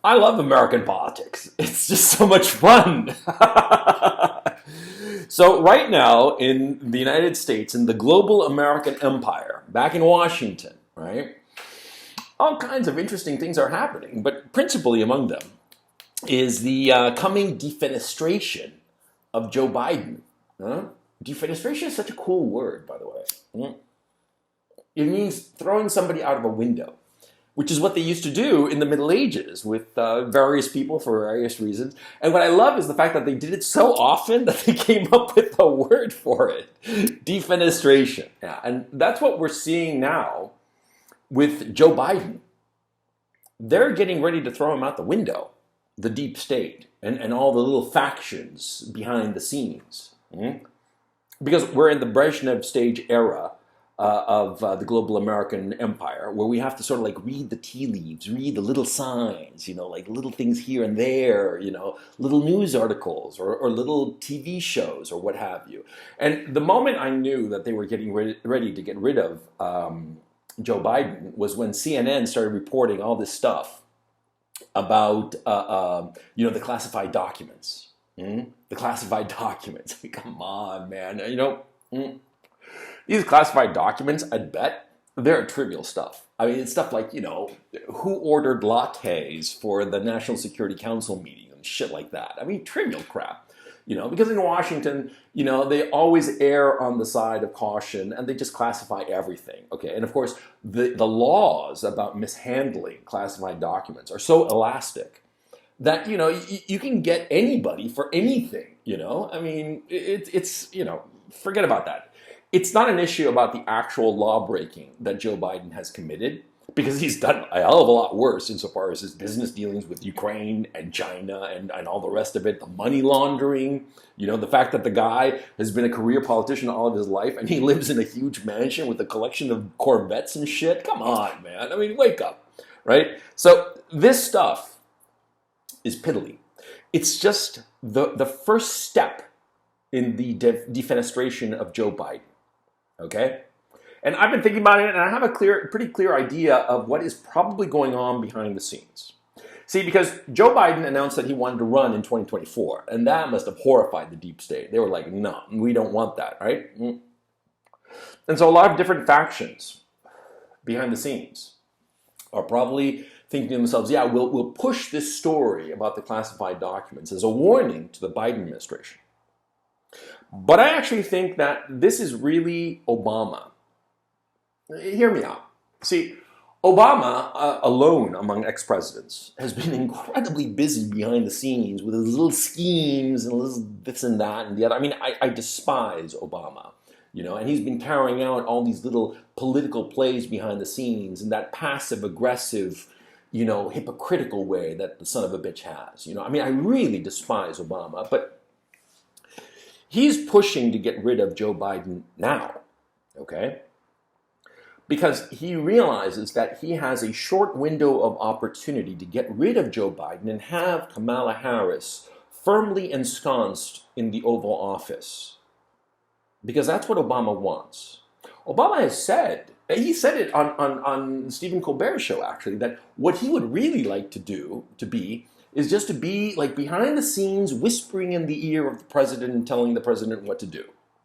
I love American politics. It's just so much fun. So right now in the United States, in the global American empire, back in Washington, right, all kinds of interesting things are happening, but principally among them is the coming defenestration of Joe Biden. Huh? Defenestration is such a cool word, by the way. It means throwing somebody out of a window, which is what they used to do in the Middle Ages with various people for various reasons. And what I love is the fact that they did it so often that they came up with a word for it, defenestration. Yeah, and that's what we're seeing now with Joe Biden. They're getting ready to throw him out the window, the deep state, and all the little factions behind the scenes. Because we're in the Brezhnev stage era of the global American empire, where we have to sort of like read the tea leaves, read the little signs, like little things here and there, little news articles or little TV shows or what have you. And the moment I knew that they were getting ready to get rid of Joe Biden was when CNN started reporting all this stuff about, the classified documents. The classified documents. I mean, come on, man. These classified documents, I'd bet, they're trivial stuff. I mean, it's stuff like, who ordered lattes for the National Security Council meeting and shit like that. I mean, trivial crap. Because in Washington, they always err on the side of caution and they just classify everything, okay? And of course, the laws about mishandling classified documents are so elastic that, you can get anybody for anything, I mean, it's forget about that. It's not an issue about the actual law breaking that Joe Biden has committed, because he's done a hell of a lot worse insofar as his business dealings with Ukraine and China and all the rest of it, the money laundering, the fact that the guy has been a career politician all of his life and he lives in a huge mansion with a collection of Corvettes and shit. Come on, man. I mean, wake up, right? So this stuff is piddly. It's just the first step in the defenestration of Joe Biden, okay? And I've been thinking about it, and I have a pretty clear idea of what is probably going on behind the scenes. See, because Joe Biden announced that he wanted to run in 2024, and that must have horrified the deep state. They were like, no, we don't want that, right? And so a lot of different factions behind the scenes are probably thinking to themselves, yeah, we'll push this story about the classified documents as a warning to the Biden administration. But I actually think that this is really Obama. Hear me out. See, Obama, alone among ex-presidents, has been incredibly busy behind the scenes with his little schemes and little this and that and the other. I mean, I despise Obama, and he's been carrying out all these little political plays behind the scenes in that passive-aggressive, hypocritical way that the son of a bitch has. I mean, I really despise Obama, but he's pushing to get rid of Joe Biden now, okay? Because he realizes that he has a short window of opportunity to get rid of Joe Biden and have Kamala Harris firmly ensconced in the Oval Office. Because that's what Obama wants. Obama has said, he said it on Stephen Colbert's show actually, that what he would really like to be is just to be like behind the scenes whispering in the ear of the president and telling the president what to do,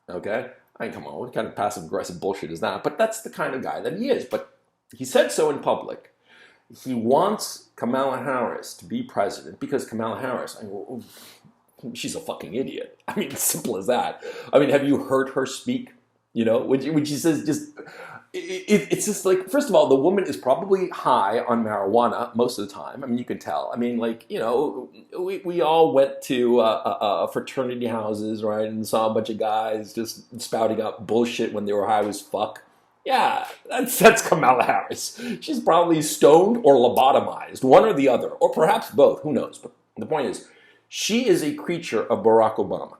okay? I mean, come on, what kind of passive-aggressive bullshit is that? But that's the kind of guy that he is. But he said so in public. He wants Kamala Harris to be president because Kamala Harris, she's a fucking idiot. I mean, it's simple as that. I mean, have you heard her speak? When she says just... It's just like, first of all, the woman is probably high on marijuana most of the time. I mean, you can tell. I mean, like, we all went to fraternity houses, right, and saw a bunch of guys just spouting out bullshit when they were high as fuck. Yeah, that's Kamala Harris. She's probably stoned or lobotomized, one or the other, or perhaps both. Who knows? But the point is, she is a creature of Barack Obama.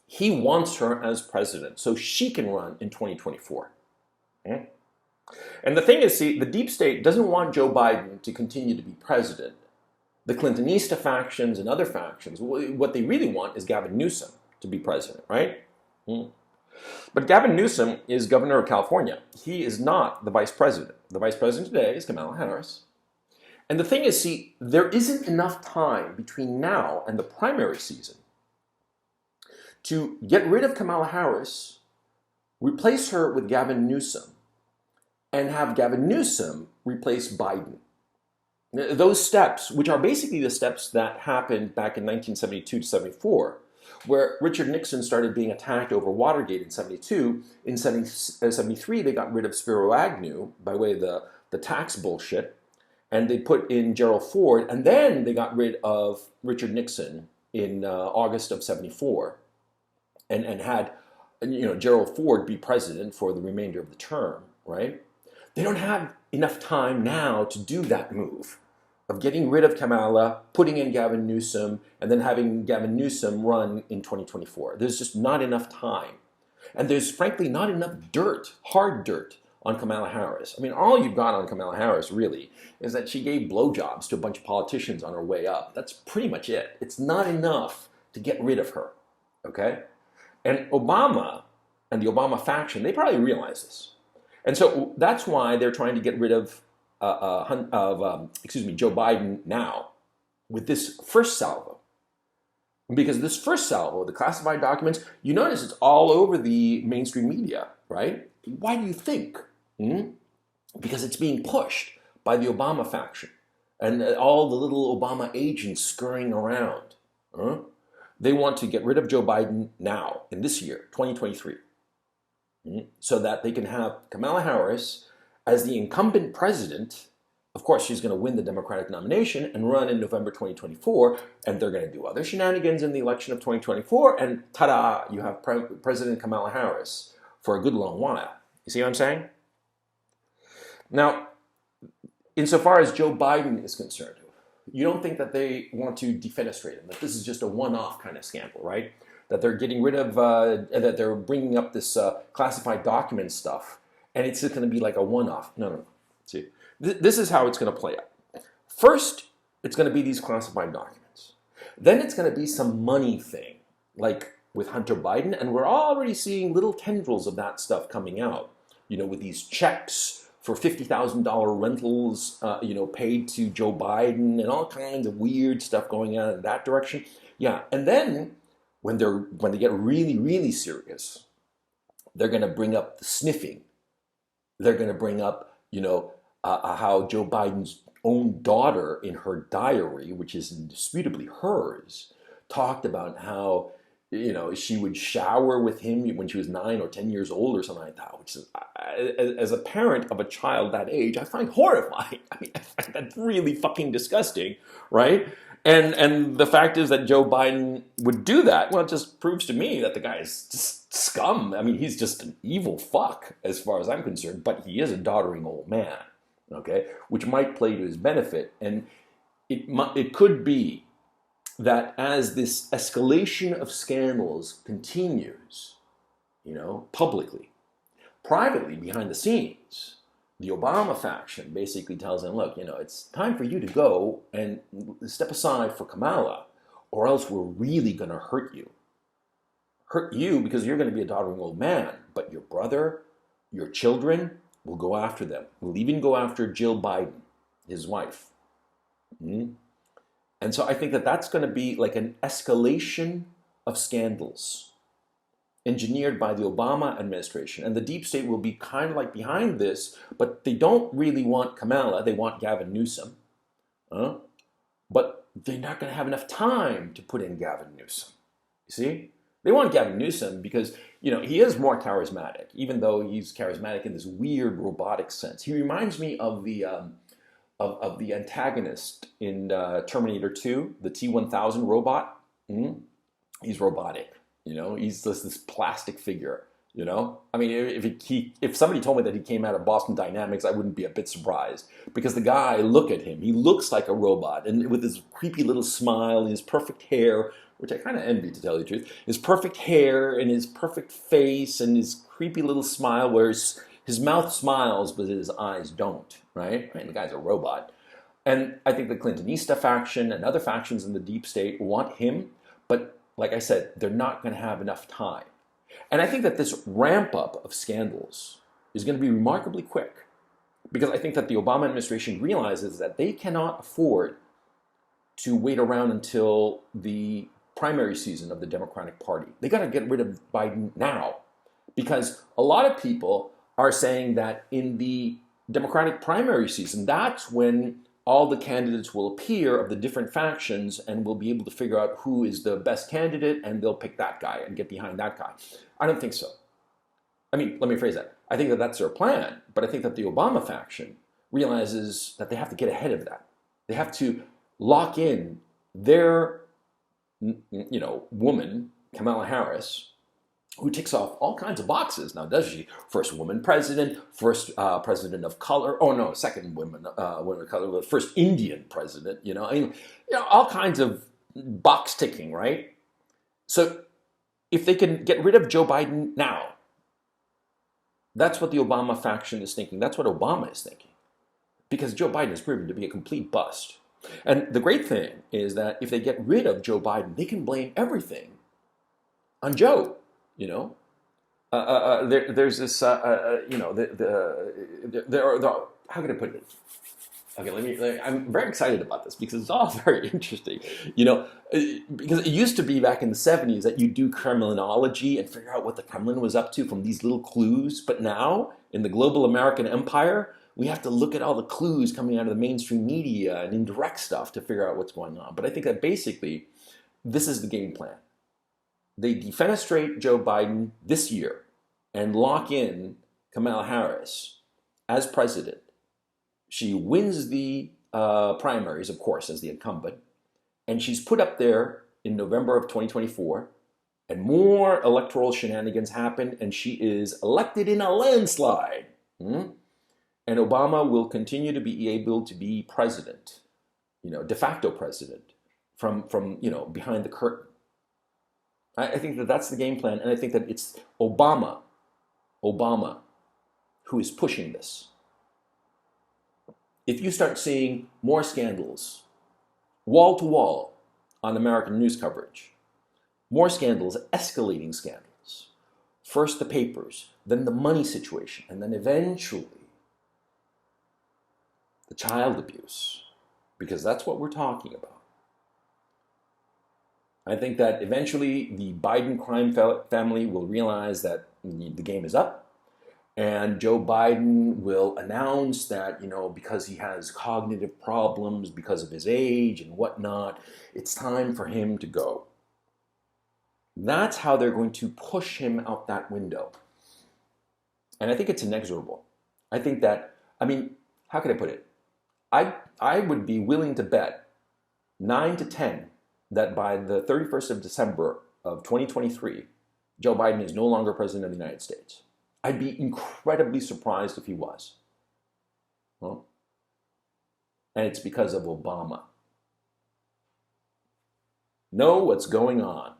He wants her as president so she can run in 2024. And the thing is, see, the deep state doesn't want Joe Biden to continue to be president. The Clintonista factions and other factions, what they really want is Gavin Newsom to be president, right? But Gavin Newsom is governor of California. He is not the vice president. The vice president today is Kamala Harris. And the thing is, see, there isn't enough time between now and the primary season to get rid of Kamala Harris, replace her with Gavin Newsom, and have Gavin Newsom replace Biden. Those steps, which are basically the steps that happened back in 1972 to 74, where Richard Nixon started being attacked over Watergate in 72. In 73, they got rid of Spiro Agnew by way of the tax bullshit, and they put in Gerald Ford, and then they got rid of Richard Nixon in August of 74, and had Gerald Ford be president for the remainder of the term, right? They don't have enough time now to do that move of getting rid of Kamala, putting in Gavin Newsom, and then having Gavin Newsom run in 2024. There's just not enough time. And there's frankly not enough dirt, hard dirt, on Kamala Harris. I mean, all you've got on Kamala Harris, really, is that she gave blowjobs to a bunch of politicians on her way up. That's pretty much it. It's not enough to get rid of her, okay? And Obama and the Obama faction, they probably realize this. And so that's why they're trying to get rid of Joe Biden now with this first salvo. Because this first salvo, the classified documents, you notice it's all over the mainstream media, right? Why do you think? Because it's being pushed by the Obama faction and all the little Obama agents scurrying around. They want to get rid of Joe Biden now, in this year, 2023, so that they can have Kamala Harris as the incumbent president. Of course, she's going to win the Democratic nomination and run in November 2024, and they're going to do other shenanigans in the election of 2024, and ta-da, you have President Kamala Harris for a good long while. You see what I'm saying? Now, insofar as Joe Biden is concerned, you don't think that they want to defenestrate him, that this is just a one-off kind of scandal, right? That they're getting rid of, that they're bringing up this classified document stuff, and it's just going to be like a one-off. No. See, this is how it's going to play out. First, it's going to be these classified documents. Then it's going to be some money thing, like with Hunter Biden, and we're already seeing little tendrils of that stuff coming out, with these checks for $50,000 rentals, paid to Joe Biden, and all kinds of weird stuff going on in that direction. Yeah, and then when they get really, really serious, they're going to bring up the sniffing. They're going to bring up, how Joe Biden's own daughter in her diary, which is indisputably hers, talked about how, she would shower with him when she was 9 or 10 years old or something like that, which is, as a parent of a child that age, I find horrifying. I mean, I find that really fucking disgusting, right? And the fact is that Joe Biden would do that. Well, it just proves to me that the guy is just scum. I mean, he's just an evil fuck as far as I'm concerned, but he is a doddering old man, okay, which might play to his benefit. And it could be that as this escalation of scandals continues, publicly, privately, behind the scenes, the Obama faction basically tells him, look, it's time for you to go and step aside for Kamala, or else we're really going to hurt you. Hurt you because you're going to be a doddering old man, but your brother, your children, will go after them. We'll even go after Jill Biden, his wife. And so I think that that's going to be like an escalation of scandals engineered by the Obama administration. And the deep state will be kind of like behind this, but they don't really want Kamala. They want Gavin Newsom. But they're not going to have enough time to put in Gavin Newsom. You see? They want Gavin Newsom because, he is more charismatic, even though he's charismatic in this weird robotic sense. He reminds me of the antagonist in Terminator 2, the T-1000 robot. He's robotic, he's just this plastic figure, I mean, if somebody told me that he came out of Boston Dynamics, I wouldn't be a bit surprised, because the guy, look at him, he looks like a robot, and with his creepy little smile and his perfect hair, which I kind of envy, to tell you the truth, his perfect hair and his perfect face and his creepy little smile, where his mouth smiles, but his eyes don't, right? And the guy's a robot. And I think the Clintonista faction and other factions in the deep state want him, but like I said, they're not going to have enough time. And I think that this ramp up of scandals is going to be remarkably quick, Because I think that the Obama administration realizes that they cannot afford to wait around until the primary season of the Democratic Party. They got to get rid of Biden now. Because a lot of people are saying that in the Democratic primary season, that's when all the candidates will appear of the different factions and we'll be able to figure out who is the best candidate and they'll pick that guy and get behind that guy. I don't think so. I mean, let me phrase that. I think that that's their plan, but I think that the Obama faction realizes that they have to get ahead of that. They have to lock in their, woman, Kamala Harris, who ticks off all kinds of boxes. Now, does she? First woman president, first president of color. Oh no, second woman of color, the first Indian president. All kinds of box ticking, right? So, if they can get rid of Joe Biden now, that's what the Obama faction is thinking. That's what Obama is thinking, because Joe Biden has proven to be a complete bust. And the great thing is that if they get rid of Joe Biden, they can blame everything on Joe. There's this, how can I put it? Okay, I'm very excited about this because it's all very interesting, because it used to be back in the 70s that you do criminology and figure out what the Kremlin was up to from these little clues. But now, in the global American empire, we have to look at all the clues coming out of the mainstream media and indirect stuff to figure out what's going on. But I think that basically, this is the game plan. They defenestrate Joe Biden this year and lock in Kamala Harris as president. She wins the primaries, of course, as the incumbent, and she's put up there in November of 2024, and more electoral shenanigans happen, and she is elected in a landslide. And Obama will continue to be able to be president, de facto president, from behind the curtain. I think that that's the game plan, and I think that it's Obama, who is pushing this. If you start seeing more scandals, wall to wall, on American news coverage, more scandals, escalating scandals, first the papers, then the money situation, and then eventually the child abuse, because that's what we're talking about. I think that eventually the Biden crime family will realize that the game is up, and Joe Biden will announce that, because he has cognitive problems because of his age and whatnot, it's time for him to go. That's how they're going to push him out that window. And I think it's inexorable. I think that, how can I put it? I would be willing to bet 9 to 10 that by the 31st of December of 2023, Joe Biden is no longer president of the United States. I'd be incredibly surprised if he was. Well, and it's because of Obama. Know what's going on.